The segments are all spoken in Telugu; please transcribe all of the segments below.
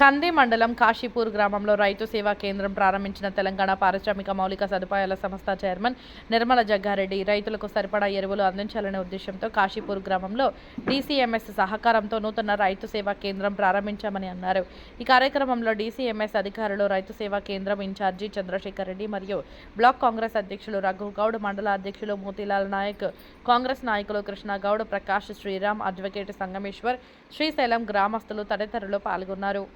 కంది మండలం కాశీపూర్ గ్రామంలో రైతు సేవా కేంద్రం ప్రారంభించిన తెలంగాణ పారిశ్రామిక మౌలిక సదుపాయాల సంస్థ చైర్మన్ నిర్మల జగ్గారెడ్డి రైతులకు సరిపడా ఎరువులు అందించాలనే ఉద్దేశంతో కాశీపూర్ గ్రామంలో డీసీఎంఎస్ సహకారంతో నూతన రైతు సేవా కేంద్రం ప్రారంభించామని అన్నారు. ఈ కార్యక్రమంలో డీసీఎంఎస్ అధికారులు, రైతు సేవా కేంద్రం ఇన్ఛార్జి చంద్రశేఖర్ రెడ్డి మరియు బ్లాక్ కాంగ్రెస్ అధ్యక్షులు రఘు గౌడ్, మండల అధ్యక్షులు మోతీలాల్ నాయక్, కాంగ్రెస్ నాయకులు కృష్ణగౌడ్, ప్రకాష్, శ్రీరామ్, అడ్వకేట్ సంగమేశ్వర్, శ్రీశైలం గ్రామస్తులు తదితరులు పాల్గొన్నారు.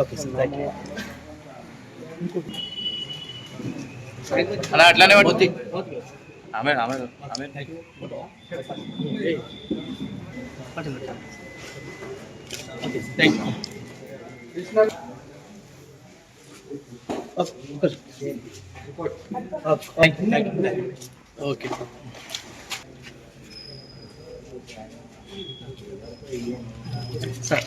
Okay, sir. Thank you. అట్లానే పడుతుంది. Amen amen amen. Okay, thank you. Thank you. Okay. Sir.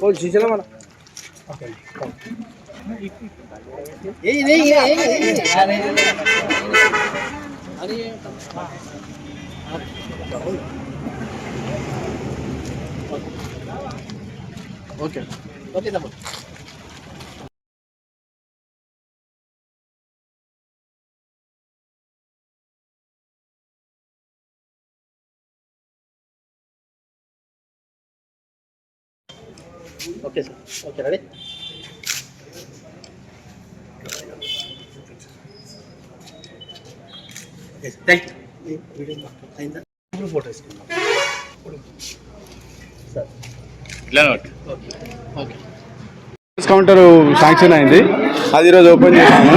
बोल चला मला ओके ओके ना Okay, sir. Okay, ready? Yes, thank you. Video photos. Sir. Okay. Counter sanction అయింది, అది ఈరోజు ఓపెన్ చేసాము.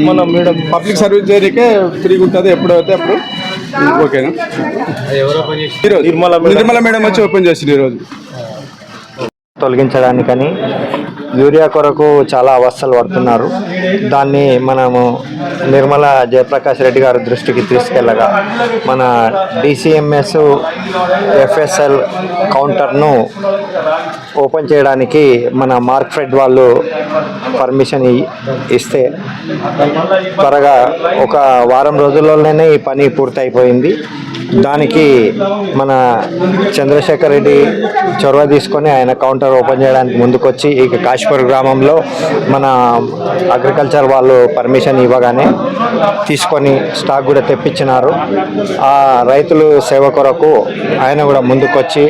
మనం మేడం పబ్లిక్ సర్వీస్ చేయడానికే ఫ్రీగా ఉంటుంది, ఎప్పుడు అయితే అప్పుడు. ఓకేనా? ఈరోజు నిర్మల మేడం వచ్చి ఓపెన్ చేసింది ఈరోజు. తొలగించడానికని యూరియా కొరకు చాలా అవస్థలు పడుతున్నారు. దాన్ని మనము నిర్మల జయప్రకాష్ రెడ్డి గారి దృష్టికి తీసుకెళ్ళగా మన డీసీఎంఎస్ ఎఫ్ఎస్ఎల్ కౌంటర్ను ఓపెన్ చేయడానికి మన మార్క్ఫెడ్ వాళ్ళు పర్మిషన్ ఇస్తే త్వరగా ఒక వారం రోజుల్లోనే ఈ పని పూర్తయిపోయింది. దానికి మన చంద్రశేఖర్ రెడ్డి చొరవ తీసుకొని ఆయన కౌంటర్ ఓపెన్ చేయడానికి ముందుకొచ్చి ఇక కాశీపూర్ గ్రామంలో మన అగ్రికల్చర్ వాళ్ళు పర్మిషన్ ఇవ్వగానే తీసుకొని స్టాక్ కూడా తెప్పించినారు. ఆ రైతులు సేవ కొరకు ఆయన కూడా ముందుకొచ్చి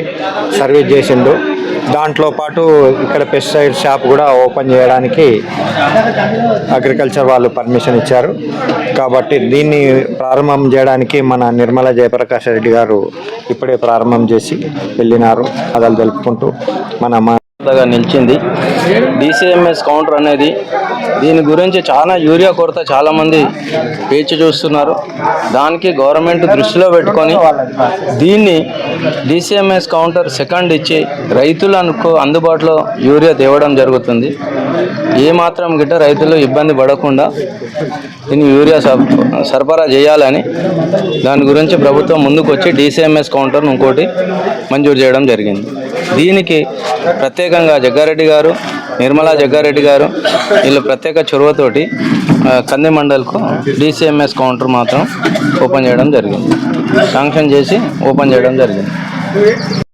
సర్వీస్ చేసిండు. దాంట్లో పాటు ఇక్కడ పెస్టిసైడ్ షాప్ కూడా ఓపెన్ చేయడానికి అగ్రికల్చర్ వాళ్ళు పర్మిషన్ ఇచ్చారు. కాబట్టి దీన్ని ప్రారంభం చేయడానికి మన నిర్మల జయప్రకాష్ రెడ్డి గారు ఇప్పుడే ప్రారంభం చేసి వెళ్ళినారు. అదలు తెలుపుకుంటూ మన నిలిచింది డీసీఎంఎస్ కౌంటర్ అనేది. దీని గురించి చాలా యూరియా కొరత చాలామంది వేచి చూస్తున్నారు. దానికి గవర్నమెంట్ దృష్టిలో పెట్టుకొని దీన్ని డీసీఎంఎస్ కౌంటర్ సెకండ్ ఇచ్చి రైతులకు అందుబాటులో యూరియా తేవడం జరుగుతుంది. ఏమాత్రం గిట్ట రైతులు ఇబ్బంది పడకుండా దీన్ని యూరియా సరఫరా చేయాలని దాని గురించి ప్రభుత్వం ముందుకు వచ్చి డీసీఎంఎస్ కౌంటర్ను ఇంకోటి మంజూరు చేయడం జరిగింది. దీనికి ప్రత్యేకంగా జగ్గారెడ్డి గారు, నిర్మలా జగ్గారెడ్డి గారు వీళ్ళు ప్రత్యేక చొరవతోటి కంది మండల్కు డీసీఎంఎస్ కౌంటర్ మాత్రం ఓపెన్ చేయడం జరిగింది. శాంక్షన్ చేసి ఓపెన్ చేయడం జరిగింది.